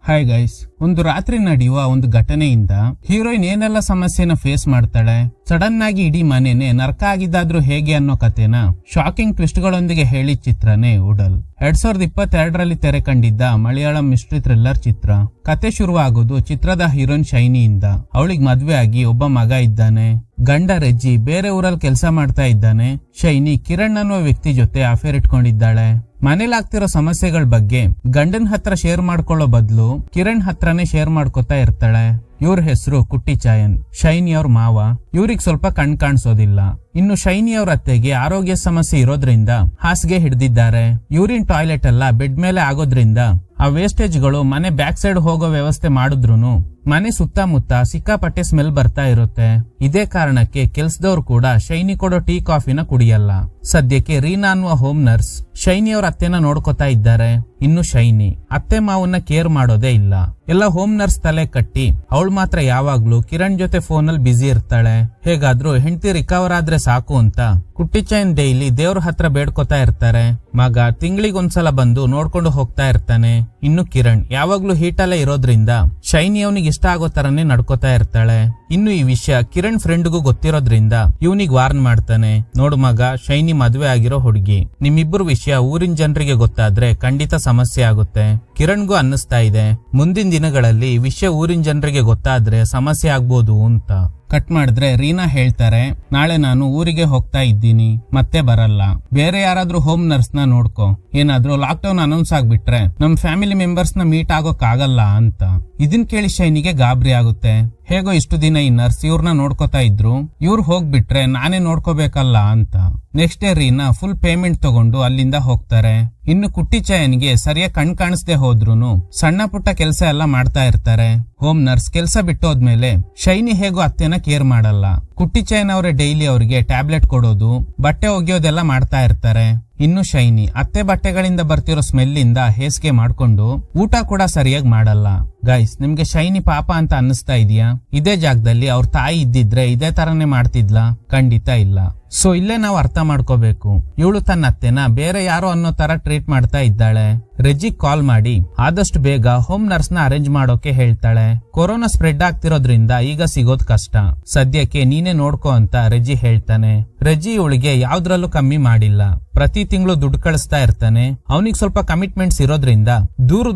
Hi guys, ಒಂದು ರಾತ್ರಿ ನಡೆಯುವ ಒಂದು ಘಟನೆಯಿಂದ ಹೀರೋಯಿನ್ ಏನೆಲ್ಲ ಸಮಸ್ಯೆನ ಫೇಸ್ ಮಾಡ್ತಾಳೆ, ಸಡನ್ ಆಗಿ ಇಡೀ ಮನೆನೆ ನರಕ ಆಗಿದ್ದಾದ್ರೂ ಹೇಗೆ ಅನ್ನೋ ಕಥೆನ ಶಾಕಿಂಗ್ ಟ್ವಿಸ್ಟ್ ಗಳೊಂದಿಗೆ ಹೇಳಿದ ಚಿತ್ರನೇ ಉಡಲ್. 2022ರಲ್ಲಿ ತೆರೆ ಕಂಡಿದ್ದ ಮಲಯಾಳಂ ಮಿಸ್ಟ್ರಿ ಥ್ರಿಲ್ಲರ್ ಚಿತ್ರ. ಕತೆ ಶುರುವಾಗೋದು ಚಿತ್ರದ ಹೀರೋಯಿನ್ ಶೈನಿಯಿಂದ. ಅವಳಿಗೆ ಮದ್ವೆ ಆಗಿ ಒಬ್ಬ ಮಗ ಇದ್ದಾನೆ. ಗಂಡ ರೆಜ್ಜಿ ಬೇರೆ ಊರಲ್ಲಿ ಕೆಲಸ ಮಾಡ್ತಾ ಇದ್ದಾನೆ. ಶೈನಿ ಕಿರಣ್ ಅನ್ನುವ ವ್ಯಕ್ತಿ ಜೊತೆ ಅಫೇರ್ ಇಟ್ಕೊಂಡಿದ್ದಾಳೆ. ಮನೇಲಾಗ್ತಿರೋ ಸಮಸ್ಯೆಗಳ ಬಗ್ಗೆ ಗಂಡನ್ ಹತ್ರ ಶೇರ್ ಮಾಡ್ಕೊಳ್ಳೋ ಬದಲು ಕಿರಣ್ ಹತ್ರನೇ ಶೇರ್ ಮಾಡ್ಕೊತಾ ಇರ್ತಾಳೆ. ಇವ್ರ ಹೆಸರು ಕುಟ್ಟಿ ಚಾಯನ್, ಶೈನಿ ಅವ್ರ ಮಾವ. ಇವ್ರಿಗೆ ಸ್ವಲ್ಪ ಕಣ್ ಕಾಣಿಸೋದಿಲ್ಲ. ಇನ್ನು ಶೈನಿ ಅವ್ರ ಅತ್ತೆಗೆ ಆರೋಗ್ಯ ಸಮಸ್ಯೆ ಇರೋದ್ರಿಂದ ಹಾಸಿಗೆ ಹಿಡಿದಿದ್ದಾರೆ. ಯೂರಿನ್ ಟಾಯ್ಲೆಟ್ ಎಲ್ಲ ಬೆಡ್ ಮೇಲೆ ಆಗೋದ್ರಿಂದ ಆ ವೇಸ್ಟೇಜ್ ಗಳು ಮನೆ ಬ್ಯಾಕ್ ಸೈಡ್ ಹೋಗೋ ವ್ಯವಸ್ಥೆ ಮಾಡಿದ್ರುನು ಮನೆ ಸುತ್ತಮುತ್ತ ಸಿಕ್ಕಾಪಟ್ಟೆ ಸ್ಮೆಲ್ ಬರ್ತಾ ಇರುತ್ತೆ. ಇದೇ ಕಾರಣಕ್ಕೆ ಕೆಲ್ಸದವ್ರು ಕೂಡ ಶೈನಿ ಕೊಡೋ ಟೀ ಕಾಫಿನ ಕುಡಿಯಲ್ಲ. ಸದ್ಯಕ್ಕೆ ರೀನಾ ಅನ್ನುವ ಹೋಮ್ ನರ್ಸ್ ಶೈನಿ ಅವ್ರ ಅತ್ತೆನ ನೋಡ್ಕೋತಾ ಇದ್ದಾರೆ. ಇನ್ನು ಶೈನಿ ಅತ್ತೆ ಮಾವನ್ನ ಕೇರ್ ಮಾಡೋದೇ ಇಲ್ಲ. ಎಲ್ಲ ಹೋಮ್ ನರ್ಸ್ ತಲೆ ಕಟ್ಟಿ ಅವಳು ಮಾತ್ರ ಯಾವಾಗ್ಲೂ ಕಿರಣ್ ಜೊತೆ ಫೋನಲ್ಲಿ ಬ್ಯುಸಿ ಇರ್ತಾಳೆ. ಹೇಗಾದ್ರೂ ಹೆಂಡತಿ ರಿಕವರ್ ಆದ್ರೆ ಸಾಕು ಅಂತ ಕುಟ್ಟಿ ಚೈನ್ ಡೈಲಿ ದೇವ್ರ ಹತ್ರ ಬೇಡ್ಕೋತಾ ಇರ್ತಾರೆ. ಮಗ ತಿಂಗಳಿಗೊಂದ್ಸಲ ಬಂದು ನೋಡ್ಕೊಂಡು ಹೋಗ್ತಾ ಇರ್ತಾನೆ. ಇನ್ನು ಕಿರಣ್ ಯಾವಾಗ್ಲೂ ಹೀಟಲ್ಲೇ ಇರೋದ್ರಿಂದ ಶೈನಿ ಅವನಿಗೆ ಇಷ್ಟ ಆಗೋ ತರನೇ ನಡ್ಕೋತಾ ಇರ್ತಾಳೆ. ಇನ್ನು ಈ ವಿಷಯ ಕಿರಣ್ ಫ್ರೆಂಡ್ಗೂ ಗೊತ್ತಿರೋದ್ರಿಂದ ಇವನಿಗೆ ವಾರ್ನ್ ಮಾಡ್ತಾನೆ. ನೋಡು ಮಗ, ಶೈನಿ ಮದ್ವೆ ಆಗಿರೋ ಹುಡುಗಿ, ನಿಮ್ಮಿಬ್ಬರು ವಿಷಯ ಊರಿನ ಜನರಿಗೆ ಗೊತ್ತಾದ್ರೆ ಖಂಡಿತ ಸಮಸ್ಯೆ ಆಗುತ್ತೆ. ಕಿರಣ್ಗೂ ಅನ್ನಿಸ್ತಾ ಇದೆ ಮುಂದಿನ ದಿನಗಳಲ್ಲಿ ವಿಷಯ ಊರಿನ ಜನರಿಗೆ ಗೊತ್ತಾದ್ರೆ ಸಮಸ್ಯೆ ಆಗ್ಬೋದು ಅಂತ. ಕಟ್ ಮಾಡಿದ್ರೆ ರೀನಾ ಹೇಳ್ತಾರೆ, ನಾಳೆ ನಾನು ಊರಿಗೆ ಹೋಗ್ತಾ ಇದ್ದೀನಿ, ಮತ್ತೆ ಬರಲ್ಲ. ಬೇರೆ ಯಾರಾದ್ರೂ ಹೋಮ್ ನರ್ಸ್ ನ ನೋಡ್ಕೋ. ಏನಾದ್ರೂ ಲಾಕ್ ಡೌನ್ ಅನೌನ್ಸ್ ಆಗ್ಬಿಟ್ರೆ ನಮ್ ಫ್ಯಾಮಿಲಿ ಮೆಂಬರ್ಸ್ ನ ಮೀಟ್ ಆಗೋಕ್ ಆಗಲ್ಲ ಅಂತ. ಇದನ್ ಕೇಳಿ ಶೈನಿಗೆ ಗಾಬರಿ ಆಗುತ್ತೆ. ಹೇಗೋ ಇಷ್ಟು ದಿನ ಈ ನರ್ಸ್ ಇವ್ರನ್ನ ನೋಡ್ಕೋತಾ ಇದ್ರು, ಇವ್ರು ಹೋಗ್ಬಿಟ್ರೆ ನಾನೇ ನೋಡ್ಕೋಬೇಕಲ್ಲ ಅಂತ. Next day Reena full payment ತಗೊಂಡು ಅಲ್ಲಿಂದ ಹೋಗ್ತಾರೆ. ಇನ್ನು ಕುಟ್ಟಿ ಚಾಯನ್ಗೆ ಸರಿಯಾಗಿ ಕಣ್ ಕಾಣಿಸ್ದೆ ಹೋದ್ರುನು ಸಣ್ಣ ಪುಟ್ಟ ಕೆಲಸ ಎಲ್ಲ ಮಾಡ್ತಾ ಇರ್ತಾರೆ. ಹೋಮ್ ನರ್ಸ್ ಕೆಲಸ ಬಿಟ್ಟೋದ್ಮೇಲೆ ಶೈನಿ ಹೇಗೋ ಅತ್ತೆನ ಕೇರ್ ಮಾಡಲ್ಲ. ಕುಟ್ಟಿ ಚೈನ್ ಅವರೇ ಡೈಲಿ ಅವ್ರಿಗೆ ಟ್ಯಾಬ್ಲೆಟ್ ಕೊಡೋದು, ಬಟ್ಟೆ ಒಗೆಯೋದೆಲ್ಲ ಮಾಡ್ತಾ ಇರ್ತಾರೆ. ಇನ್ನು ಶೈನಿ ಅತ್ತೆ ಬಟ್ಟೆಗಳಿಂದ ಬರ್ತಿರೋ ಸ್ಮೆಲ್ ಇಂದ ಹೇಸಿಗೆ ಮಾಡ್ಕೊಂಡು ಊಟ ಕೂಡ ಸರಿಯಾಗಿ ಮಾಡಲ್ಲ. ಗೈಸ್, ನಿಮ್ಗೆ ಶೈನಿ ಪಾಪ ಅಂತ ಅನ್ನಿಸ್ತಾ ಇದೆಯಾ? ಇದೇ ಜಾಗದಲ್ಲಿ ಅವ್ರ ತಾಯಿ ಇದ್ದಿದ್ರೆ ಇದೇ ತರನೇ ಮಾಡ್ತಿದ್ಲಾ? ಖಂಡಿತ ಇಲ್ಲ. ಸೊ ಇಲ್ಲೇ ನಾವು ಅರ್ಥ ಮಾಡ್ಕೋಬೇಕು, ಇವಳು ತನ್ನ ಅತ್ತೆನ ಬೇರೆ ಯಾರೋ ಅನ್ನೋ ತರ ಟ್ರೀಟ್ ಮಾಡ್ತಾ ಇದ್ದಾಳೆ. ರೆಜ್ಜಿಗ್ ಕಾಲ್ ಮಾಡಿ ಆದಷ್ಟು ಬೇಗ ಹೋಮ್ ನರ್ಸ್ ನ ಅರೇಂಜ್ ಮಾಡೋಕೆ ಹೇಳ್ತಾಳೆ. ಕೊರೋನಾ ಸ್ಪ್ರೆಡ್ ಆಗ್ತಿರೋದ್ರಿಂದ ಈಗ ಸಿಗೋದ್ ಕಷ್ಟ, ಸದ್ಯಕ್ಕೆ ನೀನೇ ನೋಡ್ಕೋ ಅಂತ ರೆಜ್ಜಿ ಹೇಳ್ತಾನೆ. ರೆಜ್ಜಿ ಇವಳಿಗೆ ಯಾವ್ದ್ರಲ್ಲೂ ಕಮ್ಮಿ ಮಾಡಿಲ್ಲ. ಪ್ರತಿ ತಿಂಗಳು ದುಡ್ಡು ಕಳಿಸ್ತಾ ಇರ್ತಾನೆ. ಅವನಿಗೆ ಸ್ವಲ್ಪ ಕಮಿಟ್ಮೆಂಟ್ಸ್ ಇರೋದ್ರಿಂದ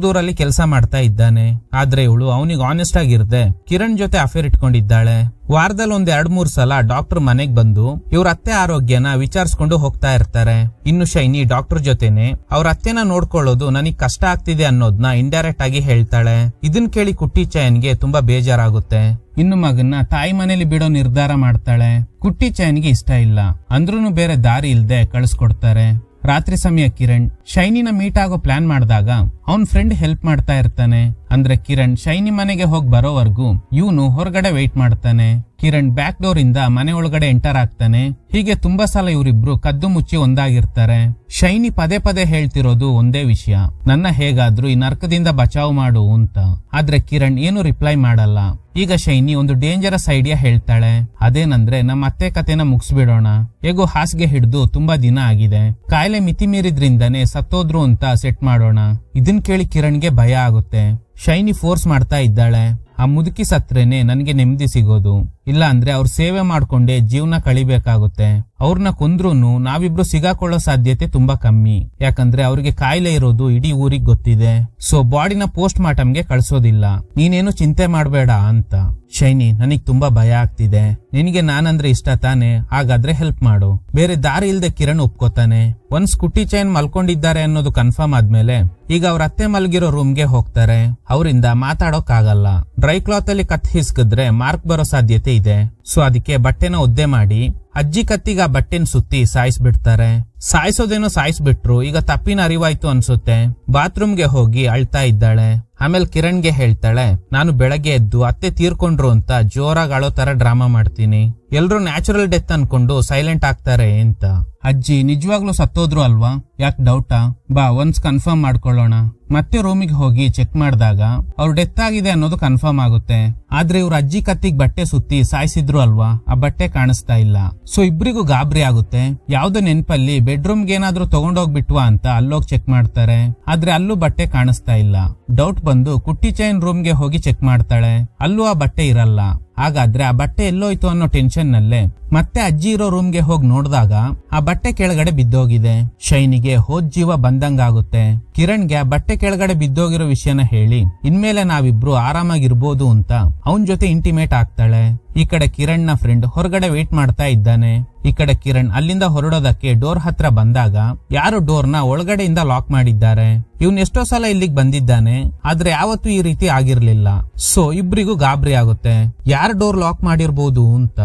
ದೂರಲ್ಲಿ ಕೆಲಸ ಮಾಡ್ತಾ ಇದ್ದಾನೆ. ಆದ್ರೆ ಇವಳು ಅವನಿಗೆ ಆನೆಸ್ಟ್ ಆಗಿರ್ದೆ ಕಿರಣ್ ಜೊತೆ ಅಫೇರ್ ಇಟ್ಕೊಂಡಿದ್ದಾಳೆ. ವಾರದಲ್ಲಿ ಒಂದ್ 2-3 ಸಲ ಡಾಕ್ಟರ್ ಮನೆಗ್ ಬಂದು ಇವ್ರ ಅತ್ತೆ ಆರೋಗ್ಯನ ವಿಚಾರಿಸ್ಕೊಂಡು ಹೋಗ್ತಾ ಇರ್ತಾರೆ. ಇನ್ನು ಶೈನಿ ಡಾಕ್ಟರ್ ಜೊತೆನೆ ಅವ್ರ ಅತ್ತೆನ ನೋಡ್ಕೊಳ್ಳೋದು ನನಗ್ ಕಷ್ಟ ಆಗ್ತಿದೆ ಅನ್ನೋದ್ನ ಇಂಡೈರೆಕ್ಟ್ ಆಗಿ ಹೇಳ್ತಾಳೆ. ಇದನ್ ಕೇಳಿ ಕುಟ್ಟಿ ಚೈನ್ಗೆ ತುಂಬಾ ಬೇಜಾರಾಗುತ್ತೆ. ಇನ್ನು ಮಗನ್ನ ತಾಯಿ ಮನೇಲಿ ಬಿಡೋ ನಿರ್ಧಾರ ಮಾಡ್ತಾಳೆ. ಕುಟ್ಟಿ ಚೈನ್ಗೆ ಇಷ್ಟ ಇಲ್ಲ, ಅಂದ್ರೂನು ಬೇರೆ ದಾರಿ ಇಲ್ದೆ ಕಳಿಸ್ಕೊಡ್ತಾರೆ. ರಾತ್ರಿ ಸಮಯ ಕಿರಣ್ ಶೈನಿನ ಮೀಟ್ ಆಗೋ ಪ್ಲಾನ್ ಮಾಡಿದಾಗ ಅವನ್ ಫ್ರೆಂಡ್ ಹೆಲ್ಪ್ ಮಾಡ್ತಾ ಇರ್ತಾನೆ. ಅಂದ್ರೆ ಕಿರಣ್ ಶೈನಿ ಮನೆಗೆ ಹೋಗಿ ಬರೋವರೆಗೂ ಇವನು ಹೊರಗಡೆ ವೆಯ್ಟ್ ಮಾಡ್ತಾನೆ. ಕಿರಣ್ ಬ್ಯಾಕ್ ಡೋರ್ ಇಂದ ಮನೆ ಒಳಗಡೆ ಎಂಟರ್ ಆಗ್ತಾನೆ. ಹೀಗೆ ತುಂಬಾ ಸಲ ಇವರಿಬ್ರು ಕದ್ದು ಮುಚ್ಚಿ ಒಂದಾಗಿರ್ತಾರೆ. ಶೈನಿ ಪದೇ ಪದೇ ಹೇಳ್ತಿರೋದು ಒಂದೇ ವಿಷಯ, ನನ್ನ ಹೇಗಾದ್ರೂ ಈ ನರ್ಕದಿಂದ ಬಚಾವ್ ಮಾಡು ಅಂತ. ಆದ್ರೆ ಕಿರಣ್ ಏನು ರಿಪ್ಲೈ ಮಾಡಲ್ಲ. ಈಗ ಶೈನಿ ಒಂದು ಡೇಂಜರಸ್ ಐಡಿಯಾ ಹೇಳ್ತಾಳೆ. ಅದೇನಂದ್ರೆ ನಮ್ಮ ಅತ್ತೆ ಕತೆನ ಮುಗಿಸ್ಬಿಡೋಣ. ಹೇಗೋ ಹಾಸಿಗೆ ಹಿಡಿದು ತುಂಬಾ ದಿನ ಆಗಿದೆ, ಕಾಯಿಲೆ ಮಿತಿ ಮೀರಿದ್ರಿಂದನೇ ಸತ್ತೋದ್ರು ಅಂತ ಸೆಟ್ ಮಾಡೋಣ. ಇದನ್ ಕೇಳಿ ಕಿರಣ್ಗೆ ಭಯ ಆಗುತ್ತೆ. ಶೈನಿ ಫೋರ್ಸ್ ಮಾಡ್ತಾ ಇದ್ದಾಳೆ, ಆ ಮುದುಕಿ ಸತ್ರೇನೆ ನನ್ಗೆ ನೆಮ್ಮದಿ ಸಿಗೋದು, ಇಲ್ಲ ಅಂದ್ರೆ ಅವ್ರ ಸೇವೆ ಮಾಡ್ಕೊಂಡೆ ಜೀವನ ಕಳಿಬೇಕಾಗುತ್ತೆ. ಅವ್ರನ್ನ ಕೊಂದ್ರೂನು ನಾವಿಬ್ರು ಸಿಗಾಕೊಳ್ಳೋ ಸಾಧ್ಯತೆ ತುಂಬಾ ಕಮ್ಮಿ. ಯಾಕಂದ್ರೆ ಅವ್ರಿಗೆ ಕಾಯಿಲೆ ಇರೋದು ಇಡೀ ಊರಿಗೆ ಗೊತ್ತಿದೆ. ಸೊ ಬಾಡಿನ ಪೋಸ್ಟ್ ಮಾರ್ಟಮ್ಗೆ ಕಳ್ಸೋದಿಲ್ಲ. ನೀನೇನು ಚಿಂತೆ ಮಾಡ್ಬೇಡ ಅಂತ. ಶೈನಿ, ನನಗ್ ತುಂಬಾ ಭಯ ಆಗ್ತಿದೆ, ನಿನಗೆ ನಾನಂದ್ರೆ ಇಷ್ಟ ತಾನೆ, ಹಾಗಾದ್ರೆ ಹೆಲ್ಪ್ ಮಾಡು. ಬೇರೆ ದಾರಿ ಇಲ್ದೆ ಕಿರಣ್ ಒಪ್ಕೋತಾನೆ. ಒನ್ಸ್ ಕುಟ್ಟಿ ಚೈನ್ ಮಲ್ಕೊಂಡಿದ್ದಾರೆ ಅನ್ನೋದು ಕನ್ಫರ್ಮ್ ಆದ್ಮೇಲೆ ಈಗ ಅವ್ರ ಅತ್ತೆ ಮಲ್ಗಿರೋ ರೂಮ್ಗೆ ಹೋಗ್ತಾರೆ. ಅವರಿಂದ ಮಾತಾಡೋಕ್ ಆಗಲ್ಲ. ಡ್ರೈ ಕ್ಲಾತ್ ಅಲ್ಲಿ ಕತ್ ಹಿಸ್ಕಿದ್ರೆ ಮಾರ್ಕ್ ಬರೋ ಸಾಧ್ಯತೆ ಇದೆ. ಸೊ ಅದಕ್ಕೆ ಬಟ್ಟೆನ ಒದ್ದೆ ಮಾಡಿ ಅಜ್ಜಿ ಕತ್ತಿಗ ಬಟ್ಟೆನ್ ಸುತ್ತಿ ಸಾಯಿಸ್ಬಿಡ್ತಾರೆ. ಸಾಯಿಸೋದೇನೋ ಸಾಯಿಸ್ಬಿಟ್ರು, ಈಗ ತಪ್ಪಿನ ಅರಿವಾಯ್ತು ಅನ್ಸುತ್ತೆ. ಬಾತ್ರೂಮ್ಗೆ ಹೋಗಿ ಅಳ್ತಾ ಇದ್ದಾಳೆ. ಆಮೇಲೆ ಕಿರಣ್ಗೆ ಹೇಳ್ತಾಳೆ, ನಾನು ಬೆಳಗ್ಗೆ ಎದ್ದು ಅತ್ತೆ ತೀರ್ಕೊಂಡ್ರು ಅಂತ ಜೋರಾಗಿ ಅಳೋ ತರ ಡ್ರಾಮಾ ಮಾಡ್ತೀನಿ. ಎಲ್ರು ನ್ಯಾಚುರಲ್ ಡೆತ್ ಅನ್ಕೊಂಡು ಸೈಲೆಂಟ್ ಆಗ್ತಾರೆ ಅಂತ. ಅಜ್ಜಿ ನಿಜವಾಗ್ಲೂ ಸತ್ತೋದ್ರು ಅಲ್ವಾ? ಯಾಕೆ ಡೌಟಾ? ಬಾ ಒನ್ಸ್ ಕನ್ಫರ್ಮ್ ಮಾಡ್ಕೊಳ್ಳೋಣ. ಮತ್ತೆ ರೂಮಿಗೆ ಹೋಗಿ ಚೆಕ್ ಮಾಡಿದಾಗ ಅವ್ರು ಡೆತ್ ಆಗಿದೆ ಅನ್ನೋದು ಕನ್ಫರ್ಮ್ ಆಗುತ್ತೆ. ಆದ್ರೆ ಇವ್ರ ಅಜ್ಜಿ ಕತ್ತಿಗೆ ಬಟ್ಟೆ ಸುತ್ತಿ ಸಾಯಿಸಿದ್ರು ಅಲ್ವಾ, ಆ ಬಟ್ಟೆ ಕಾಣಿಸ್ತಾ ಇಲ್ಲ. ಸೊ ಇಬ್ರಿಗೂ ಗಾಬರಿ ಆಗುತ್ತೆ. ಯಾವ್ದೋ ನೆನ್ಪಲ್ಲಿ ಬೆಡ್ರೂಮ್ಗೆ ಏನಾದ್ರೂ ತಗೊಂಡೋಗ್ಬಿಟ್ವಾ ಅಂತ ಅಲ್ಲೋಗಿ ಚೆಕ್ ಮಾಡ್ತಾರೆ. ಆದ್ರೆ ಅಲ್ಲೂ ಬಟ್ಟೆ ಕಾಣಿಸ್ತಾ ಇಲ್ಲ. ಡೌಟ್ ಬಂದು ಕುಟ್ಟಿ ಚೈನ್ ರೂಮ್ಗೆ ಹೋಗಿ ಚೆಕ್ ಮಾಡ್ತಾಳೆ. ಅಲ್ಲೂ ಆ ಬಟ್ಟೆ ಇರಲ್ಲ. ಹಾಗಾದ್ರೆ ಆ ಬಟ್ಟೆ ಎಲ್ಲೋಯ್ತು ಅನ್ನೋ ಟೆನ್ಷನ್ ನಲ್ಲೇ ಮತ್ತೆ ಅಜ್ಜಿ ಇರೋ ರೂಮ್ಗೆ ಹೋಗಿ ನೋಡಿದಾಗ ಆ ಬಟ್ಟೆ ಕೆಳಗಡೆ ಬಿದ್ದೋಗಿದೆ. ಶೈನಿಗೆ ಹೋದ್ ಜೀವ ಬಂದಂಗಾಗುತ್ತೆ. ಕಿರಣ್ಗೆ ಆ ಬಟ್ಟೆ ಕೆಳಗಡೆ ಬಿದ್ದೋಗಿರೋ ವಿಷಯನ ಹೇಳಿ ಇನ್ಮೇಲೆ ನಾವಿಬ್ರು ಆರಾಮಾಗಿರ್ಬೋದು ಅಂತ ಅವನ್ ಜೊತೆ ಇಂಟಿಮೇಟ್ ಆಗ್ತಾಳೆ. ಈ ಕಡೆ ಕಿರಣ್ ನ ಫ್ರೆಂಡ್ ಹೊರಗಡೆ ವೇಟ್ ಮಾಡ್ತಾ ಇದ್ದಾನೆ. ಈ ಕಡೆ ಕಿರಣ್ ಅಲ್ಲಿಂದ ಹೊರಡೋದಕ್ಕೆ ಡೋರ್ ಹತ್ರ ಬಂದಾಗ ಯಾರು ಡೋರ್ ನ ಒಳಗಡೆಯಿಂದ ಲಾಕ್ ಮಾಡಿದ್ದಾರೆ. ಇವನ್ ಎಷ್ಟೋ ಸಲ ಇಲ್ಲಿಗೆ ಬಂದಿದ್ದಾನೆ, ಆದ್ರೆ ಯಾವತ್ತೂ ಈ ರೀತಿ ಆಗಿರ್ಲಿಲ್ಲ. ಸೊ ಇಬ್ರಿಗೂ ಗಾಬರಿ ಆಗುತ್ತೆ, ಯಾರು ಡೋರ್ ಲಾಕ್ ಮಾಡಿರ್ಬೋದು ಅಂತ.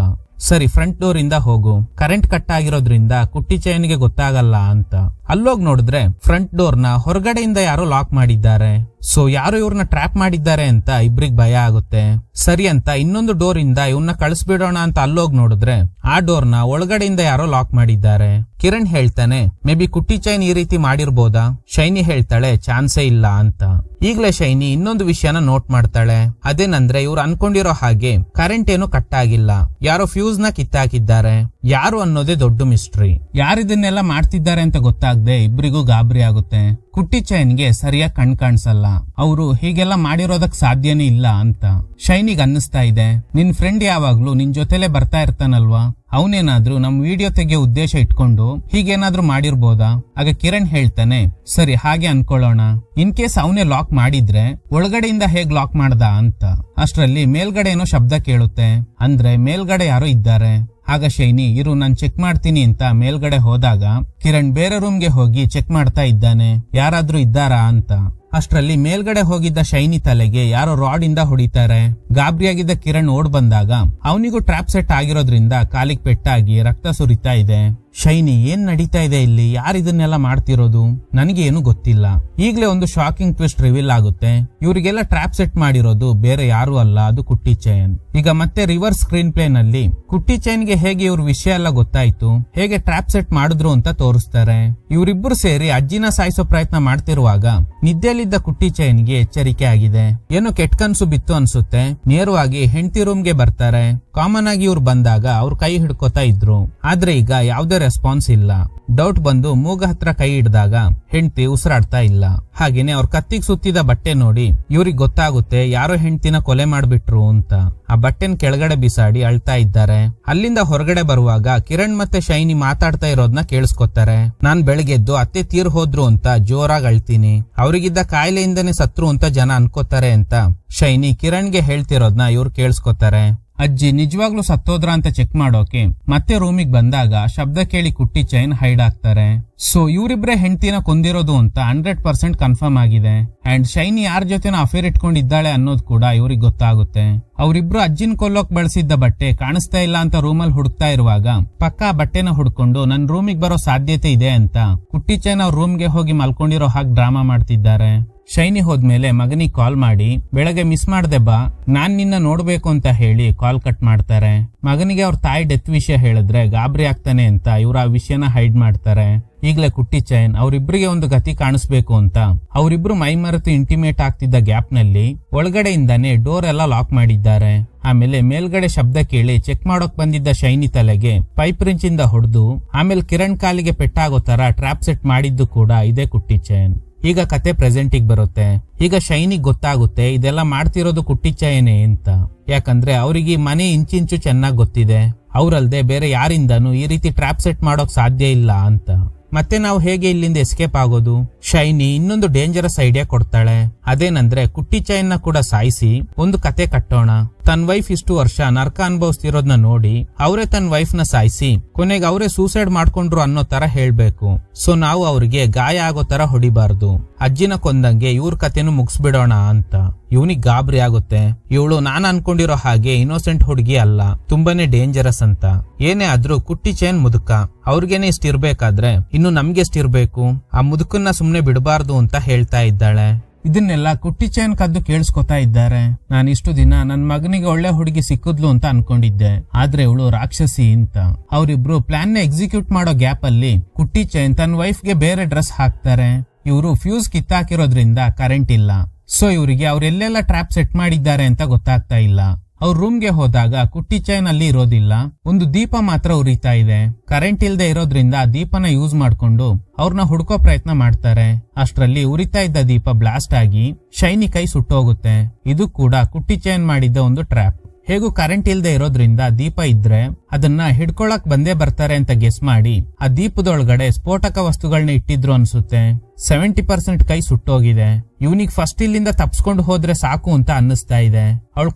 ಸರಿ, ಫ್ರಂಟ್ ಡೋರ್ ಇಂದ ಹೋಗು, ಕರೆಂಟ್ ಕಟ್ ಆಗಿರೋದ್ರಿಂದ ಕುಟ್ಟಿ ಚೈನ್ಗೆ ಗೊತ್ತಾಗಲ್ಲ ಅಂತ. ಅಲ್ಲೋಗ್ ನೋಡಿದ್ರೆ ಫ್ರಂಟ್ ಡೋರ್ ನ ಹೊರಗಡೆಯಿಂದ ಯಾರೋ ಲಾಕ್ ಮಾಡಿದ್ದಾರೆ. ಸೊ ಯಾರು ಇವ್ರನ್ನ ಟ್ರ್ಯಾಪ್ ಮಾಡಿದ್ದಾರೆ ಅಂತ ಇಬ್ರಿಗೆ ಭಯ ಆಗುತ್ತೆ. ಸರಿ ಅಂತ ಇನ್ನೊಂದು ಡೋರ್ ಇಂದ ಇವನ್ನ ಕಳಿಸ್ಬಿಡೋಣ ಅಂತ ಅಲ್ಲೋಗ್ ನೋಡಿದ್ರೆ ಆ ಡೋರ್ ನ ಒಳಗಡೆಯಿಂದ ಯಾರೋ ಲಾಕ್ ಮಾಡಿದ್ದಾರೆ. ಕಿರಣ್ ಹೇಳ್ತಾನೆ, ಮೇ ಬಿ ಕುಟ್ಟಿ ಚೈನ್ ಈ ರೀತಿ ಮಾಡಿರ್ಬೋದಾ? ಶೈನಿ ಹೇಳ್ತಾಳೆ, ಚಾನ್ಸೇ ಇಲ್ಲ ಅಂತ. ಈಗ್ಲೇ ಶೈನಿ ಇನ್ನೊಂದು ವಿಷಯನ ನೋಟ್ ಮಾಡ್ತಾಳೆ. ಅದೇನಂದ್ರೆ ಇವ್ರು ಅನ್ಕೊಂಡಿರೋ ಹಾಗೆ ಕರೆಂಟ್ ಏನು ಕಟ್ ಆಗಿಲ್ಲ, ಯಾರೋ ಫ್ಯೂಸ್ ನ ಕಿತ್ತಾಕಿದ್ದಾರೆ. ಯಾರು ಅನ್ನೋದೇ ದೊಡ್ಡ ಮಿಸ್ಟ್ರಿ. ಯಾರಿದನ್ನೆಲ್ಲ ಮಾಡ್ತಿದ್ದಾರೆ ಅಂತ ಗೊತ್ತಾಗದೆ ಇಬ್ರಿಗೂ ಗಾಬರಿ ಆಗುತ್ತೆ. ಕುಟ್ಟಿ ಚೈನ್ಗೆ ಸರಿಯಾಗಿ ಕಣ್ ಕಾಣಿಸಲ್ಲ. ಅವರು ಹೀಗೆಲ್ಲ ಮಾಡಿರೋದಕ್ ಸಾಧ್ಯನೇ ಇಲ್ಲ ಅಂತ ಶೈನಿಗ್ ಅನ್ನಿಸ್ತಾ ಇದೆ. ನಿನ್ ಫ್ರೆಂಡ್ ಯಾವಾಗ್ಲೂ ನಿನ್ ಜೊತೆಲೆ ಬರ್ತಾ ಇರ್ತಾನಲ್ವಾ, ಅವನೇನಾದ್ರೂ ನಮ್ ವಿಡಿಯೋ ತೆಗೆಯೋ ಉದ್ದೇಶ ಇಟ್ಕೊಂಡು ಹೀಗೇನಾದ್ರೂ ಮಾಡಿರ್ಬೋದಾ? ಆಗ ಕಿರಣ್ ಹೇಳ್ತಾನೆ, ಸರಿ ಹಾಗೆ ಅನ್ಕೊಳ್ಳೋಣ. ಇನ್ ಕೇಸ್ ಅವನೇ ಲಾಕ್ ಮಾಡಿದ್ರೆ ಒಳಗಡೆಯಿಂದ ಹೇಗ್ ಲಾಕ್ ಮಾಡ್ದ ಅಂತ. ಅಷ್ಟ್ರಲ್ಲಿ ಮೇಲ್ಗಡೆ ಏನೋ ಶಬ್ದ ಕೇಳುತ್ತೆ. ಅಂದ್ರೆ ಮೇಲ್ಗಡೆ ಯಾರೋ ಇದ್ದಾರೆ. ಆಗ ಶೈನಿ ಇರು ನಾನ್ ಚೆಕ್ ಮಾಡ್ತೀನಿ ಅಂತ ಮೇಲ್ಗಡೆ ಹೋದಾಗ ಕಿರಣ್ ಬೇರೆ ರೂಮ್ಗೆ ಹೋಗಿ ಚೆಕ್ ಮಾಡ್ತಾ ಇದ್ದಾನೆ, ಯಾರಾದ್ರೂ ಇದ್ದಾರಾ ಅಂತ. ಅಷ್ಟ್ರಲ್ಲಿ ಮೇಲ್ಗಡೆ ಹೋಗಿದ್ದ ಶೈನಿ ತಲೆಗೆ ಯಾರೋ ರಾಡ್ ಇಂದ ಹೊಡಿತಾರೆ. ಗಾಬರಿಯಾಗಿದ್ದ ಕಿರಣ್ ಓಡ್ ಬಂದಾಗ ಅವನಿಗೂ ಟ್ರ್ಯಾಪ್ ಸೆಟ್ ಆಗಿರೋದ್ರಿಂದ ಕಾಲಿಗೆ ಪೆಟ್ಟಾಗಿ ರಕ್ತ ಸುರಿತಾ ಇದೆ. ಶೈನಿ, ಏನ್ ನಡೀತಾ ಇದೆ ಇಲ್ಲಿ? ಯಾರಿದನ್ನೆಲ್ಲ ಮಾಡ್ತಿರೋದು? ನನಗೆ ಏನು ಗೊತ್ತಿಲ್ಲ. ಈಗ್ಲೇ ಒಂದು ಶಾಕಿಂಗ್ ಟ್ವಿಸ್ಟ್ ರಿವೀಲ್ ಆಗುತ್ತೆ. ಇವರಿಗೆಲ್ಲ ಟ್ರ್ಯಾಪ್ ಸೆಟ್ ಮಾಡಿರೋದು ಬೇರೆ ಯಾರು ಅಲ್ಲ, ಅದು ಕುಟ್ಟಿ ಚೈನ್. ಈಗ ಮತ್ತೆ ರಿವರ್ಸ್ ಸ್ಕ್ರೀನ್ ಪ್ಲೇ ನಲ್ಲಿ ಕುಟ್ಟಿ ಚೈನ್ಗೆ ಹೇಗೆ ಇವ್ರ ವಿಷಯ ಎಲ್ಲ ಗೊತ್ತಾಯ್ತು, ಹೇಗೆ ಟ್ರ್ಯಾಪ್ ಸೆಟ್ ಮಾಡಿದ್ರು ಅಂತ ತೋರಿಸ್ತಾರೆ. ಇವರಿಬ್ಬರು ಸೇರಿ ಅಜ್ಜಿನ ಸಾಯಿಸೋ ಪ್ರಯತ್ನ ಮಾಡ್ತಿರುವಾಗ ನಿದ್ದೆಯಲ್ಲಿದ್ದ ಕುಟ್ಟಿ ಚೈನ್ಗೆ ಎಚ್ಚರಿಕೆ ಆಗಿದೆ. ಏನೋ ಕೆಟ್ಟ ಕನ್ಸು ಬಿತ್ತು ಅನ್ಸುತ್ತೆ. ನೇರವಾಗಿ ಹೆಂಡತಿ ರೂಮ್ಗೆ ಬರ್ತಾರೆ. ಕಾಮನ್ ಆಗಿ ಇವ್ರು ಬಂದಾಗ ಅವ್ರ ಕೈ ಹಿಡ್ಕೋತಾ ಇದ್ರು, ಆದ್ರೆ ಈಗ ಯಾವ್ದೇ ರೆಸ್ಪಾನ್ಸ್ ಇಲ್ಲ. ಡೌಟ್ ಬಂದು ಮೂಗ ಹತ್ರ ಕೈ ಹಿಡ್ದಾಗ ಹೆಂಡತಿ ಉಸಿರಾಡ್ತಾ ಇಲ್ಲ. ಹಾಗೇನೆ ಅವ್ರ ಕತ್ತಿಗೆ ಸುತ್ತಿದ ಬಟ್ಟೆ ನೋಡಿ ಇವ್ರಿಗೆ ಗೊತ್ತಾಗುತ್ತೆ ಯಾರೋ ಹೆಂಡತಿನ ಕೊಲೆ ಮಾಡ್ಬಿಟ್ರು ಅಂತ. ಆ ಬಟ್ಟೆನ್ ಕೆಳಗಡೆ ಬಿಸಾಡಿ ಅಳ್ತಾ ಇದ್ದಾರೆ. ಅಲ್ಲಿಂದ ಹೊರಗಡೆ ಬರುವಾಗ ಕಿರಣ್ ಮತ್ತೆ ಶೈನಿ ಮಾತಾಡ್ತಾ ಇರೋದ್ನ ಕೇಳಿಸ್ಕೊತಾರೆ. ನಾನ್ ಬೆಳಗ್ಗೆದ್ದು ಅತ್ತೆ ತೀರ್ ಹೋದ್ರು ಅಂತ ಜೋರಾಗಿ ಅಳ್ತೀನಿ, ಅವ್ರಿಗಿದ್ದ ಕಾಯಿಲೆಯಿಂದನೇ ಸತ್ರು ಅಂತ ಜನ ಅನ್ಕೋತಾರೆ ಅಂತ ಶೈನಿ ಕಿರಣ್ಗೆ ಹೇಳ್ತಿರೋದ್ನ ಇವ್ರು ಕೇಳಿಸ್ಕೊತಾರೆ. ಅಜ್ಜಿ ನಿಜವಾಗ್ಲೂ ಸತ್ತೋದ್ರ ಅಂತ ಚೆಕ್ ಮಾಡೋಕೆ ಮತ್ತೆ ರೂಮಿಗೆ ಬಂದಾಗ ಶಬ್ದ ಕೇಳಿ ಕುಟ್ಟಿ ಚೈನ್ ಹೈಡ್ ಆಗ್ತಾರೆ. ಸೊ ಇವರಿಬ್ರೆ ಹೆಂಡತಿನ ಕೊಂದಿರೋದು ಅಂತ 100% ಕನ್ಫರ್ಮ್ ಆಗಿದೆ. ಅಂಡ್ ಶೈನಿ ಯಾರ ಜೊತೆನ ಅಫೇರ್ ಇಟ್ಕೊಂಡಿದ್ದಾಳೆ ಅನ್ನೋದು ಕೂಡ ಇವ್ರಿಗೆ ಗೊತ್ತಾಗುತ್ತೆ. ಅವರಿಬ್ರು ಅಜ್ಜಿನ ಕೊಲ್ಲೋಕ್ ಬಳಸಿದ್ದ ಬಟ್ಟೆ ಕಾಣಿಸ್ತಾ ಇಲ್ಲ ಅಂತ ರೂಮಲ್ಲಿ ಹುಡುಕ್ತಾ ಇರುವಾಗ ಪಕ್ಕ ಬಟ್ಟೆನ ಹುಡ್ಕೊಂಡು ನನ್ ರೂಮಿಗೆ ಬರೋ ಸಾಧ್ಯತೆ ಇದೆ ಅಂತ ಕುಟ್ಟಿ ಚೈನ್ ಅವ್ರ ರೂಮ್ಗೆ ಹೋಗಿ ಮಲ್ಕೊಂಡಿರೋ ಹಾಗೆ ಡ್ರಾಮಾ ಮಾಡ್ತಿದ್ದಾರೆ. ಶೈನಿ ಹೋದ್ಮೇಲೆ ಮಗನಿಗೆ ಕಾಲ್ ಮಾಡಿ ಬೆಳಗ್ಗೆ ಮಿಸ್ ಮಾಡ್ದೆ ಬಾ, ನಾನ್ ನಿನ್ನ ನೋಡ್ಬೇಕು ಅಂತ ಹೇಳಿ ಕಾಲ್ ಕಟ್ ಮಾಡ್ತಾರೆ. ಮಗನಿಗೆ ಅವ್ರ ತಾಯಿ ಡೆತ್ ವಿಷಯ ಹೇಳಿದ್ರೆ ಗಾಬರಿ ಆಗ್ತಾನೆ ಅಂತ ಇವ್ರು ಆ ವಿಷಯನ ಹೈಡ್ ಮಾಡ್ತಾರೆ. ಈಗ್ಲೇ ಕುಟ್ಟಿ ಚೈನ್ ಅವ್ರಿಬ್ರಿಗೆ ಒಂದು ಗತಿ ಕಾಣಿಸ್ಬೇಕು ಅಂತ ಅವರಿಬ್ರು ಮೈ ಮರೆತು ಇಂಟಿಮೇಟ್ ಆಗ್ತಿದ್ದ ಗ್ಯಾಪ್ ನಲ್ಲಿ ಒಳಗಡೆಯಿಂದಾನೆ ಡೋರ್ ಎಲ್ಲ ಲಾಕ್ ಮಾಡಿದ್ದಾರೆ. ಆಮೇಲೆ ಮೇಲ್ಗಡೆ ಶಬ್ದ ಕೇಳಿ ಚೆಕ್ ಮಾಡೋಕ್ ಬಂದಿದ್ದ ಶೈನಿ ತಲೆಗೆ ಪೈಪ್ ರಿಂಚ್ ಇಂದ ಹೊಡೆದು ಆಮೇಲೆ ಕಿರಣ್ ಕಾಲಿಗೆ ಪೆಟ್ಟಾಗೋ ತರ ಟ್ರ್ಯಾಪ್ ಸೆಟ್ ಮಾಡಿದ್ದು ಕೂಡ ಇದೇ ಕುಟ್ಟಿ ಚೈನ್. ಈಗ ಕತೆ ಪ್ರೆಸೆಂಟಿಗೆ ಬರುತ್ತೆ. ಈಗ ಶೈನಿಗ್ ಗೊತ್ತಾಗುತ್ತೆ ಇದೆಲ್ಲ ಮಾಡ್ತಿರೋದು ಕುಟ್ಟಿ ಚೈನೇ ಅಂತ. ಯಾಕಂದ್ರೆ ಅವ್ರಿಗೆ ಮನೆ ಇಂಚಿಂಚು ಚೆನ್ನಾಗ್ ಗೊತ್ತಿದೆ. ಅವ್ರಲ್ದೆ ಬೇರೆ ಯಾರಿಂದನೂ ಈ ರೀತಿ ಟ್ರ್ಯಾಪ್ ಸೆಟ್ ಮಾಡೋಕ್ ಸಾಧ್ಯ ಇಲ್ಲ ಅಂತ. ಮತ್ತೆ ನಾವು ಹೇಗೆ ಇಲ್ಲಿಂದ ಎಸ್ಕೇಪ್ ಆಗೋದು? ಶೈನಿ ಇನ್ನೊಂದು ಡೇಂಜರಸ್ ಐಡಿಯಾ ಕೊಡ್ತಾಳೆ. ಅದೇನಂದ್ರೆ ಕುಟ್ಟಿ ಚೈನ್ ನ ಕೂಡ ಸಾಯಿಸಿ ಒಂದು ಕತೆ ಕಟ್ಟೋಣ. ತನ್ನ ವೈಫ್ ಇಷ್ಟು ವರ್ಷ ನರಕ ಅನುಭವಿಸ್ತಿರೋದ್ನ ನೋಡಿ ಅವರೇ ತನ್ನ ವೈಫ್ ನ ಸಾಯಿಸಿ ಕೊನೆಗೆ ಅವರೇ ಸೂಸೈಡ್ ಮಾಡ್ಕೊಂಡ್ರು ಅನ್ನೋ ತರ ಹೇಳ್ಬೇಕು. ಸೊ ನಾವು ಅವ್ರಿಗೆ ಗಾಯ ಆಗೋ ತರ ಹೊಡಿಬಾರ್ದು. ಅಜ್ಜಿನ ಕೊಂದಂಗೆ ಇವ್ರ ಕತೆನು ಮುಗಿಸ್ಬಿಡೋಣ ಅಂತ. ಇವನಿಗೆ ಗಾಬರಿ ಆಗುತ್ತೆ. ಇವಳು ನಾನ್ ಅನ್ಕೊಂಡಿರೋ ಹಾಗೆ ಇನ್ನೋಸೆಂಟ್ ಹುಡುಗಿ ಅಲ್ಲ, ತುಂಬಾನೇ ಡೇಂಜರಸ್ ಅಂತ. ಏನೇ ಆದ್ರೂ ಕುಟ್ಟಿ ಚೈನ್ ಮುದುಕ, ಅವ್ರಿಗೇನೆ ಇಷ್ಟಿರ್ಬೇಕಾದ್ರೆ ಇನ್ನು ನಮ್ಗೆ ಎಷ್ಟಿರ್ಬೇಕು? ಆ ಮುದುಕನ್ನ ಸುಮ್ನೆ ಬಿಡಬಾರ್ದು ಅಂತ ಹೇಳ್ತಾ ಇದ್ದಾಳೆ. ಇದನ್ನೆಲ್ಲ ಕುಟ್ಟಿ ಚೈನ್ ಕದ್ದು ಕೇಳಿಸ್ಕೊತಾ ಇದ್ದಾರೆ. ನಾನು ಇಷ್ಟು ದಿನ ನನ್ ಮಗನಿಗೆ ಒಳ್ಳೆ ಹುಡುಗಿ ಸಿಕ್ಕಿದ್ಲು ಅಂತ ಅನ್ಕೊಂಡಿದ್ದೆ, ಆದ್ರೆ ಇವಳು ರಾಕ್ಷಸಿ ಅಂತ. ಅವರಿಬ್ರು ಪ್ಲಾನ್ ನ ಎಕ್ಸಿಕ್ಯೂಟ್ ಮಾಡೋ ಗ್ಯಾಪ್ ಅಲ್ಲಿ ಕುಟ್ಟಿ ಚೈನ್ ತನ್ನ ವೈಫ್ ಗೆ ಬೇರೆ ಡ್ರೆಸ್ ಹಾಕ್ತಾರೆ. ಇವರು ಫ್ಯೂಸ್ ಕಿತ್ತಾಕಿರೋದ್ರಿಂದ ಕರೆಂಟ್ ಇಲ್ಲ. ಸೊ ಇವರಿಗೆ ಅವ್ರೆಲ್ಲೆಲ್ಲ ಟ್ರ್ಯಾಪ್ ಸೆಟ್ ಮಾಡಿದ್ದಾರೆ ಅಂತ ಗೊತ್ತಾಗ್ತಾ ಇಲ್ಲ. ಅವ್ರ ರೂಮ್ಗೆ ಹೋದಾಗ ಕುಟ್ಟಿ ಚೈನ್ ಅಲ್ಲಿ ಇರೋದಿಲ್ಲ. ಒಂದು ದೀಪ ಮಾತ್ರ ಉರಿತಾ ಇದೆ. ಕರೆಂಟ್ ಇಲ್ದೆ ಇರೋದ್ರಿಂದ ದೀಪನ ಯೂಸ್ ಮಾಡ್ಕೊಂಡು ಅವ್ರನ್ನ ಹುಡ್ಕೋ ಪ್ರಯತ್ನ ಮಾಡ್ತಾರೆ. ಅಷ್ಟ್ರಲ್ಲಿ ಉರಿತಾ ಇದ್ದ ದೀಪ ಬ್ಲಾಸ್ಟ್ ಆಗಿ ಶೈನಿ ಕೈ ಸುಟ್ಟೋಗುತ್ತೆ. ಇದು ಕೂಡ ಕುಟ್ಟಿ ಚೈನ್ ಮಾಡಿದ್ದ ಒಂದು ಟ್ರ್ಯಾಪ್. ಹೇಗೂ ಕರೆಂಟ್ ಇಲ್ದೆ ಇರೋದ್ರಿಂದ ದೀಪ ಇದ್ರೆ ಅದನ್ನ ಹಿಡ್ಕೊಳಕ್ ಬಂದೇ ಬರ್ತಾರೆ ಅಂತ ಗೆಸ್ ಮಾಡಿ ಆ ದೀಪದೊಳಗಡೆ ಸ್ಫೋಟಕ ವಸ್ತುಗಳನ್ನ ಇಟ್ಟಿದ್ರು ಅನ್ಸುತ್ತೆ. 70% ಕೈ ಸುಟ್ಟೋಗಿದೆ. ಇವನಿಗೆ ಫಸ್ಟ್ ಇಲ್ಲಿಂದ ತಪ್ಸ್ಕೊಂಡು ಹೋದ್ರೆ ಸಾಕು ಅಂತ ಅನ್ನಿಸ್ತಾ ಇದೆ. ಅವಳ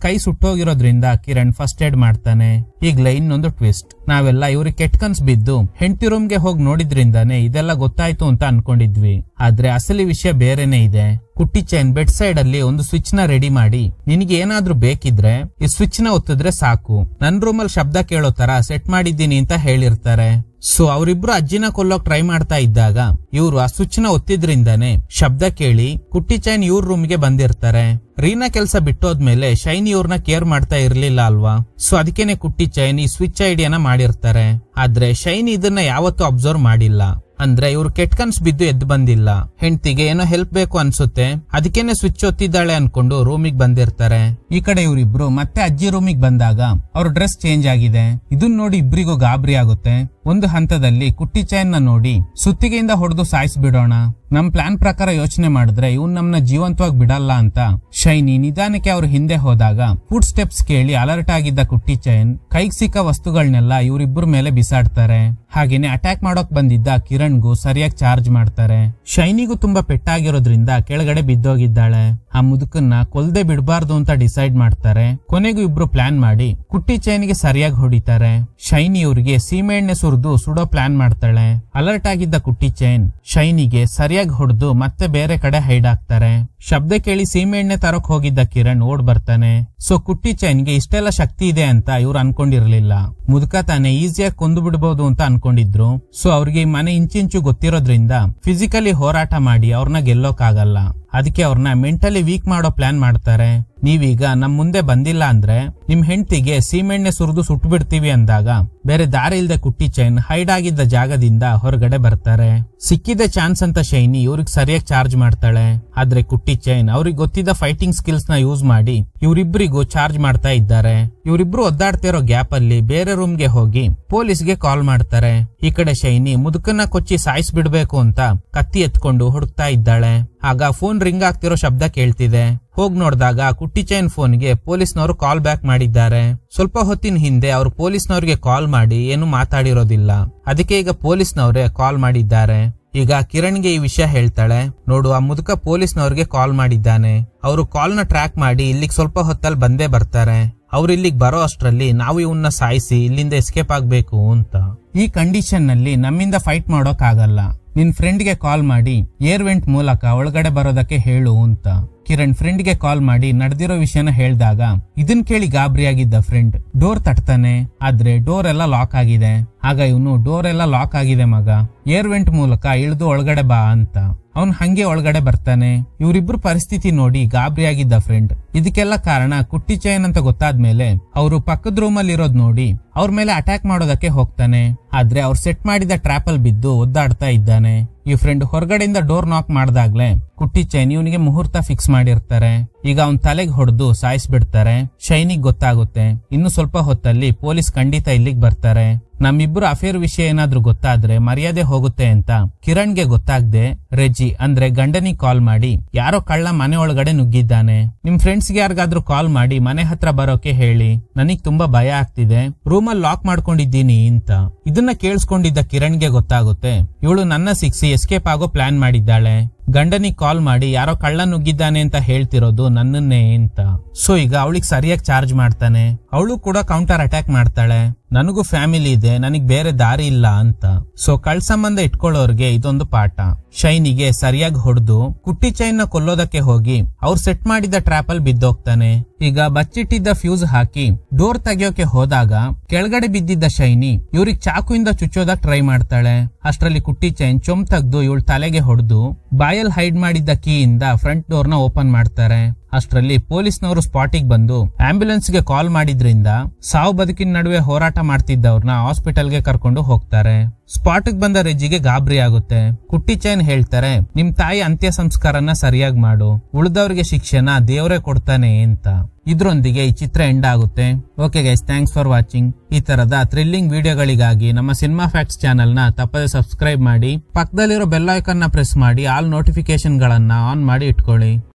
ಕೈ ಸುಟ್ಟೋಗಿರೋದ್ರಿಂದ ಕಿರಣ್ ಫಸ್ಟ್ ಏಡ್ ಮಾಡ್ತಾನೆ. ಈಗ್ಲೇ ಇನ್ನೊಂದು ಟ್ವಿಸ್ಟ್. ನಾವೆಲ್ಲ ಇವ್ರಿಗೆ ಕೆಟ್ಟ ಕನ್ಸ್ ಬಿದ್ದು ಹೆಂಡತಿ ರೂಮ್ಗೆ ಹೋಗಿ ನೋಡಿದ್ರಿಂದಾನೆ ಇದೆಲ್ಲ ಗೊತ್ತಾಯ್ತು ಅಂತ ಅನ್ಕೊಂಡಿದ್ವಿ. ಆದ್ರೆ ಅಸಲಿ ವಿಷಯ ಬೇರೆನೆ ಇದೆ. ಕುಟ್ಟಿ ಚೈನ್ ಬೆಡ್ ಸೈಡ್ ಅಲ್ಲಿ ಒಂದು ಸ್ವಿಚ್ ನ ರೆಡಿ ಮಾಡಿ ನಿನಗೆ ಏನಾದ್ರೂ ಬೇಕಿದ್ರೆ ಈ ಸ್ವಿಚ್ ನ ಒತ್ತಿದ್ರೆ ಸಾಕು, ನನ್ ರೂಮಲ್ಲಿ ಶಬ್ದ ಕೇಳೋ ತರ ಸೆಟ್ ಮಾಡಿದ್ದೀನಿ ಅಂತ ಹೇಳಿರ್ತಾರೆ. ಸೊ ಅವರಿಬ್ರು ಅಜ್ಜಿನ ಕೊಲ್ಲೋಕ್ ಟ್ರೈ ಮಾಡ್ತಾ ಇದ್ದಾಗ ಇವ್ರು ಆ ಸ್ವಿಚ್ ನ ಒತ್ತಿದ್ರಿಂದಾನೆ ಶಬ್ದ ಕೇಳಿ ಕುಟ್ಟಿ ಚೈನ್ ಇವ್ರ ರೂಮ್ಗೆ ಬಂದಿರ್ತಾರೆ. ರೀನಾ ಕೆಲ್ಸ ಬಿಟ್ಟೋದ್ಮೇಲೆ ಶೈನಿ ಇವ್ರನ್ನ ಕೇರ್ ಮಾಡ್ತಾ ಇರ್ಲಿಲ್ಲ ಅಲ್ವಾ. ಸೊ ಅದಕ್ಕೇನೆ ಕುಟ್ಟಿ ಚೈನ್ ಈ ಸ್ವಿಚ್ ಐಡಿಯಾನ ಮಾಡಿರ್ತಾರೆ. ಆದ್ರೆ ಶೈನಿ ಇದನ್ನ ಯಾವತ್ತೂ ಅಬ್ಸರ್ವ್ ಮಾಡಿಲ್ಲ. ಅಂದ್ರೆ ಇವ್ರು ಕೆಟ್ಟ ಕನ್ಸ್ ಬಿದ್ದು ಎದ್ದು ಬಂದಿಲ್ಲ. ಹೆಂಡತಿಗೆ ಏನೋ ಹೆಲ್ಪ್ ಬೇಕು ಅನ್ಸುತ್ತೆ, ಅದಕ್ಕೇನೆ ಸ್ವಿಚ್ ಒತ್ತಿದ್ದಾಳೆ ಅನ್ಕೊಂಡು ರೂಮಿಗೆ ಬಂದಿರ್ತಾರೆ. ಈ ಕಡೆ ಇವರಿಬ್ರು ಮತ್ತೆ ಅಜ್ಜಿ ರೂಮಿಗೆ ಬಂದಾಗ ಅವ್ರ ಡ್ರೆಸ್ ಚೇಂಜ್ ಆಗಿದೆ. ಇದನ್ನ ನೋಡಿ ಇಬ್ರಿಗೂ ಗಾಬರಿ ಆಗುತ್ತೆ. ಒಂದು ಹಂತದಲ್ಲಿ ಕುಟ್ಟಿ ಚೈನ್ ನ ನೋಡಿ ಸುತ್ತಿಗೆಯಿಂದ ಹೊಡೆದು ಸಾಯಿಸ್ಬಿಡೋಣ, ನಮ್ ಪ್ಲಾನ್ ಪ್ರಕಾರ ಯೋಚನೆ ಮಾಡಿದ್ರೆ ಇವ್ನ್ ನಮ್ನ ಜೀವಂತವಾಗಿ ಬಿಡಲ್ಲ ಅಂತ ಶೈನಿ ನಿಧಾನಕ್ಕೆ ಅವ್ರ ಹಿಂದೆ ಹೋದಾಗ ಫುಡ್ ಸ್ಟೆಪ್ಸ್ ಕೇಳಿ ಅಲರ್ಟ್ ಆಗಿದ್ದ ಕುಟ್ಟಿ ಚೈನ್ ಕೈಗೆ ಸಿಕ್ಕ ವಸ್ತುಗಳನ್ನೆಲ್ಲ ಇವರಿಬ್ಬರ ಮೇಲೆ ಬಿಸಾಡ್ತಾರೆ. ಹಾಗೇನೆ ಅಟ್ಯಾಕ್ ಮಾಡೋಕ್ ಬಂದಿದ್ದ ಕಿರಣ್ಗೂ ಸರಿಯಾಗಿ ಚಾರ್ಜ್ ಮಾಡ್ತಾರೆ. ಶೈನಿಗೂ ತುಂಬಾ ಪೆಟ್ಟಾಗಿರೋದ್ರಿಂದ ಕೆಳಗಡೆ ಬಿದ್ದೋಗಿದ್ದಾಳೆ. ಆ ಮುದುಕನ್ನ ಕೊಲ್ದೆ ಬಿಡಬಾರ್ದು ಅಂತ ಡಿಸೈಡ್ ಮಾಡ್ತಾರೆ. ಕೊನೆಗೂ ಇಬ್ರು ಪ್ಲಾನ್ ಮಾಡಿ ಕುಟ್ಟಿ ಚೈನ್ಗೆ ಸರಿಯಾಗಿ ಹೊಡಿತಾರೆ. ಶೈನಿ ಇವ್ರಿಗೆ ಸೀಮೆ ಎಣ್ಣೆ ಸುರಿದು ಸುಡೋ ಪ್ಲಾನ್ ಮಾಡ್ತಾಳೆ. ಅಲರ್ಟ್ ಆಗಿದ್ದ ಕುಟ್ಟಿ ಚೈನ್ ಶೈನಿಗೆ ಸರಿಯಾಗಿ ಹೊಡೆದು ಮತ್ತೆ ಬೇರೆ ಕಡೆ ಹೈಡ್ ಆಗ್ತಾರೆ. ಶಬ್ದ ಕೇಳಿ ಸೀಮೆ ಎಣ್ಣೆ ತರಕ್ ಹೋಗಿದ್ದ ಕಿರಣ್ ಓಡ್ ಬರ್ತಾನೆ. ಸೊ ಕುಟ್ಟಿ ಚೈನ್ಗೆ ಇಷ್ಟೆಲ್ಲ ಶಕ್ತಿ ಇದೆ ಅಂತ ಇವ್ರು ಅನ್ಕೊಂಡಿರ್ಲಿಲ್ಲ. ಮುದುಕ ತಾನೆ ಈಸಿಯಾಗಿ ಕೊಂದು ಬಿಡಬಹುದು ಅಂತ ಅನ್ಕೊಂಡಿದ್ರು. ಸೊ ಅವ್ರಿಗೆ ಈ ಮನೆ ಇಂಚಿಂಚು ಗೊತ್ತಿರೋದ್ರಿಂದ ಫಿಸಿಕಲಿ ಹೋರಾಟ ಮಾಡಿ ಅವ್ರನ್ನ ಗೆಲ್ಲೋಕ್ ಆಗಲ್ಲ. ಅದಕ್ಕೆ ಅವ್ರನ್ನ ಮೆಂಟಲಿ ವೀಕ್ ಮಾಡೋ ಪ್ಲಾನ್ ಮಾಡ್ತಾರೆ. ನೀವೀಗ ನಮ್ ಮುಂದೆ ಬಂದಿಲ್ಲ ಅಂದ್ರೆ ನಿಮ್ ಹೆಂಡತಿಗೆ ಸೀಮೆಣ್ಣೆ ಸುರಿದು ಸುಟ್ಟು ಬಿಡ್ತೀವಿ ಅಂದಾಗ ಬೇರೆ ದಾರಿ ಇಲ್ದೆ ಕುಟ್ಟಿ ಚೈನ್ ಹೈಡ್ ಆಗಿದ್ದ ಜಾಗದಿಂದ ಹೊರಗಡೆ ಬರ್ತಾರೆ. ಸಿಕ್ಕಿದ ಚಾನ್ಸ್ ಅಂತ ಶೈನಿ ಇವ್ರಿಗೆ ಸರಿಯಾಗಿ ಚಾರ್ಜ್ ಮಾಡ್ತಾಳೆ. ಆದ್ರೆ ಕುಟ್ಟಿ ಚೈನ್ ಅವ್ರಿಗೆ ಗೊತ್ತಿದ್ದ ಫೈಟಿಂಗ್ ಸ್ಕಿಲ್ಸ್ ನ ಯೂಸ್ ಮಾಡಿ ಇವ್ರಿಬ್ರಿಗೂ ಚಾರ್ಜ್ ಮಾಡ್ತಾ ಇದ್ದಾರೆ. ಇವರಿಬ್ರು ಒದ್ದಾಡ್ತಿರೋ ಗ್ಯಾಪ್ ಅಲ್ಲಿ ಬೇರೆ ರೂಮ್ಗೆ ಹೋಗಿ ಪೊಲೀಸ್ಗೆ ಕಾಲ್ ಮಾಡ್ತಾರೆ. ಈ ಕಡೆ ಶೈನಿ ಮುದುಕನ್ನ ಕೊಚ್ಚಿ ಸಾಯಿಸ್ಬಿಡ್ಬೇಕು ಅಂತ ಕತ್ತಿ ಎತ್ಕೊಂಡು ಹುಡುಕ್ತಾ ಇದ್ದಾಳೆ. ಆಗ ಫೋನ್ ರಿಂಗ್ ಆಗ್ತಿರೋ ಶಬ್ದ ಕೇಳ್ತಿದೆ. ಹೋಗ್ ನೋಡಿದಾಗ ಕುಟ್ಟಿ ಚೈನ್ ಫೋನ್ಗೆ ಪೊಲೀಸ್ನವರು ಕಾಲ್ ಬ್ಯಾಕ್ ಮಾಡಿದ್ದಾರೆ. ಸ್ವಲ್ಪ ಹೊತ್ತಿನ ಹಿಂದೆ ಅವ್ರು ಪೊಲೀಸ್ನವ್ರಿಗೆ ಕಾಲ್ ಮಾಡಿ ಏನು ಮಾತಾಡಿರೋದಿಲ್ಲ. ಅದಕ್ಕೆ ಈಗ ಪೊಲೀಸ್ನವರೇ ಕಾಲ್ ಮಾಡಿದ್ದಾರೆ. ಈಗ ಕಿರಣ್ಗೆ ಈ ವಿಷಯ ಹೇಳ್ತಾಳೆ. ನೋಡು, ಆ ಮುದುಕ ಪೊಲೀಸ್ನವ್ರಿಗೆ ಕಾಲ್ ಮಾಡಿದ್ದಾನೆ. ಅವರು ಕಾಲ್ ನ ಟ್ರ್ಯಾಕ್ ಮಾಡಿ ಇಲ್ಲಿಗೆ ಸ್ವಲ್ಪ ಹೊತ್ತಲ್ಲಿ ಬಂದೇ ಬರ್ತಾರೆ. ಅವ್ರು ಇಲ್ಲಿಗೆ ಬರೋ ಅಷ್ಟ್ರಲ್ಲಿ ನಾವು ಇವನ್ನ ಸಾಯಿಸಿ ಇಲ್ಲಿಂದ ಎಸ್ಕೇಪ್ ಆಗ್ಬೇಕು ಅಂತ. ಈ ಕಂಡೀಷನ್ ನಲ್ಲಿ ನಮ್ಮಿಂದ ಫೈಟ್ ಮಾಡೋಕ್ ಆಗಲ್ಲ. ನಿನ್ ಫ್ರೆಂಡ್ಗೆ ಕಾಲ್ ಮಾಡಿ ಏರ್ ವೆಂಟ್ ಮೂಲಕ ಒಳಗಡೆ ಬರೋದಕ್ಕೆ ಹೇಳು ಅಂತ ಕಿರಣ್ ಫ್ರೆಂಡ್ಗೆ ಕಾಲ್ ಮಾಡಿ ನಡೆದಿರೋ ವಿಷಯನ ಹೇಳ್ದಾಗ ಇದನ್ ಕೇಳಿ ಗಾಬರಿಯಾಗಿದ್ದ ಫ್ರೆಂಡ್ ಡೋರ್ ತಟ್ತಾನೆ. ಆದ್ರೆ ಡೋರ್ ಎಲ್ಲ ಲಾಕ್ ಆಗಿದೆ. ಆಗ ಇವನು ಡೋರ್ ಎಲ್ಲ ಲಾಕ್ ಆಗಿದೆ ಮಗ, ಏರ್ ವೆಂಟ್ ಮೂಲಕ ಇಳಿದು ಒಳಗಡೆ ಬಾ ಅಂತ ಅವನ್ ಹಂಗೆ ಒಳಗಡೆ ಬರ್ತಾನೆ. ಇವರಿಬ್ರು ಪರಿಸ್ಥಿತಿ ನೋಡಿ ಗಾಬರಿಯಾಗಿದ್ದ ಫ್ರೆಂಡ್ ಇದಕ್ಕೆಲ್ಲ ಕಾರಣ ಕುಟ್ಟಿ ಚೈನ್ ಅಂತ ಗೊತ್ತಾದ್ಮೇಲೆ ಅವರು ಪಕ್ಕದ ರೂಮ್ ಅಲ್ಲಿ ಇರೋದ್ ನೋಡಿ ಅವ್ರ ಮೇಲೆ ಅಟ್ಯಾಕ್ ಮಾಡೋದಕ್ಕೆ ಹೋಗ್ತಾನೆ. ಆದ್ರೆ ಅವ್ರು ಸೆಟ್ ಮಾಡಿದ ಟ್ರ್ಯಾಪ್ ಅಲ್ಲಿ ಬಿದ್ದು ಒದ್ದಾಡ್ತಾ ಇದ್ದಾನೆ. ಈ ಫ್ರೆಂಡ್ ಹೊರಗಡೆಯಿಂದ ಡೋರ್ ನಾಕ್ ಮಾಡ್ದಾಗ್ಲೆ ಕುಟ್ಟಿ ಚೈನ್ ಇವನಿಗೆ ಮುಹೂರ್ತ ಫಿಕ್ಸ್ ಮಾಡಿರ್ತಾರೆ. ಈಗ ಅವನ್ ತಲೆಗೆ ಹೊಡೆದು ಸಾಯಿಸ್ಬಿಡ್ತಾರೆ. ಶೈನಿಗ್ ಗೊತ್ತಾಗುತ್ತೆ. ಇನ್ನು ಸ್ವಲ್ಪ ಹೊತ್ತಲ್ಲಿ ಪೊಲೀಸ್ ಖಂಡಿತ ಇಲ್ಲಿಗೆ ಬರ್ತಾರೆ. ನಮ್ಮಿಬ್ರು ಅಫೇರ್ ವಿಷಯ ಏನಾದ್ರೂ ಗೊತ್ತಾದ್ರೆ ಮರ್ಯಾದೆ ಹೋಗುತ್ತೆ ಅಂತ ಕಿರಣ್ಗೆ ಗೊತ್ತಾಗ್ದೆ ರೆಜ್ಜಿ ಅಂದ್ರೆ ಗಂಡನಿಗೆ ಕಾಲ್ ಮಾಡಿ ಯಾರೋ ಕಳ್ಳ ಮನೆ ಒಳಗಡೆ ನುಗ್ಗಿದ್ದಾನೆ, ನಿಮ್ ಫ್ರೆಂಡ್ಸ್ಗೆ ಯಾರಿಗಾದ್ರೂ ಕಾಲ್ ಮಾಡಿ ಮನೆ ಹತ್ರ ಬರೋಕೆ ಹೇಳಿ, ನನಗ್ ತುಂಬಾ ಭಯ ಆಗ್ತಿದೆ, ರೂಮಲ್ಲಿ ಲಾಕ್ ಮಾಡ್ಕೊಂಡಿದ್ದೀನಿ ಅಂತ. ಇದನ್ನ ಕೇಳಿಸ್ಕೊಂಡಿದ್ದ ಕಿರಣ್ಗೆ ಗೊತ್ತಾಗುತ್ತೆ ಇವಳು ನನ್ನ ಸಿಕ್ಸಿ ಎಸ್ಕೇಪ್ ಆಗೋ ಪ್ಲಾನ್ ಮಾಡಿದ್ದಾಳೆ. ಗಂಡನಿಗೆ ಕಾಲ್ ಮಾಡಿ ಯಾರೋ ಕಳ್ಳ ನುಗ್ಗಿದ್ದಾನೆ ಅಂತ ಹೇಳ್ತಿರೋದು ನನ್ನನ್ನೇ ಅಂತ. ಸೊ ಈಗ ಅವಳಿಗೆ ಸರಿಯಾಗಿ ಚಾರ್ಜ್ ಮಾಡ್ತಾನೆ. ಅವಳು ಕೂಡ ಕೌಂಟರ್ ಅಟ್ಯಾಕ್ ಮಾಡ್ತಾಳೆ. ನನಗೂ ಫ್ಯಾಮಿಲಿ ಇದೆ, ನನಗ್ ಬೇರೆ ದಾರಿ ಇಲ್ಲ ಅಂತ. ಸೊ ಕಳ್ ಸಂಬಂಧ ಇಟ್ಕೊಳ್ಳೋರ್ಗೆ ಇದೊಂದು ಪಾಠ. ಶೈನಿಗೆ ಸರಿಯಾಗಿ ಹೊಡೆದು ಕುಟ್ಟಿ ಚೈನ್ ನ ಕೊಲ್ಲೋದಕ್ಕೆ ಹೋಗಿ ಅವ್ರು ಸೆಟ್ ಮಾಡಿದ ಟ್ರ್ಯಾಪ್ ಅಲ್ಲಿ ಬಿದ್ದೋಗ್ತಾನೆ. ಈಗ ಬಚ್ಚಿಟ್ಟಿದ್ದ ಫ್ಯೂಸ್ ಹಾಕಿ ಡೋರ್ ತೆಗಿಯೋಕೆ ಹೋದಾಗ ಕೆಳಗಡೆ ಬಿದ್ದಿದ್ದ ಶೈನಿ ಇವ್ರಿಗೆ ಚಾಕುಯಿಂದ ಚುಚ್ಚೋದಕ್ ಟ್ರೈ ಮಾಡ್ತಾಳೆ. ಅಷ್ಟರಲ್ಲಿ ಕುಟ್ಟಿ ಚೈನ್ ಚೊಂಬ್ ತೆಗ್ದು ಇವಳ ತಲೆಗೆ ಹೊಡೆದು ಬಾಯಲ್ಲಿ ಹೈಡ್ ಮಾಡಿದ್ದ ಕೀಯಿಂದ ಫ್ರಂಟ್ ಡೋರ್ ನ ಓಪನ್ ಮಾಡ್ತಾರೆ. ಅಷ್ಟರಲ್ಲಿ ಪೊಲೀಸ್ನವರು ಸ್ಪಾಟಿಗೆ ಬಂದು ಆಂಬ್ಯುಲೆನ್ಸ್ ಗೆ ಕಾಲ್ ಮಾಡಿದ್ರಿಂದ ಸಾವು ಬದುಕಿನ ನಡುವೆ ಹೋರಾಟ ಮಾಡ್ತಿದ್ದವ್ರನ್ನ ಹಾಸ್ಪಿಟಲ್ಗೆ ಕರ್ಕೊಂಡು ಹೋಗ್ತಾರೆ. ಸ್ಪಾಟ್ಗೆ ಬಂದ ರೆಜ್ಜಿಗೆ ಗಾಬರಿ ಆಗುತ್ತೆ. ಕುಟ್ಟಿ ಚೈನ್ ಹೇಳ್ತಾರೆ, ನಿಮ್ ತಾಯಿ ಅಂತ್ಯ ಸಂಸ್ಕಾರನ ಸರಿಯಾಗಿ ಮಾಡು, ಉಳಿದವ್ರಿಗೆ ಶಿಕ್ಷೆನ ದೇವರೇ ಕೊಡ್ತಾನೆ ಅಂತ. ಇದ್ರೊಂದಿಗೆ ಈ ಚಿತ್ರ ಎಂಡ್ ಆಗುತ್ತೆ. Okay guys, thanks for watching. ಈ ತರದ ಥ್ರಿಲ್ಲಿಂಗ್ ವಿಡಿಯೋಗಳಿಗಾಗಿ ನಮ್ಮ ಸಿನಿಮಾ ಫ್ಯಾಕ್ಟ್ಸ್ ಚಾನೆಲ್ ನ ತಪ್ಪದೆ ಸಬ್ಸ್ಕ್ರೈಬ್ ಮಾಡಿ, ಪಕ್ಕದಲ್ಲಿರೋ ಬೆಲ್ ಐಕಾನ್ ನ ಪ್ರೆಸ್ ಮಾಡಿ ಆಲ್ ನೋಟಿಫಿಕೇಶನ್ ಗಳನ್ನ ಆನ್ ಮಾಡಿ ಇಟ್ಕೊಳ್ಳಿ.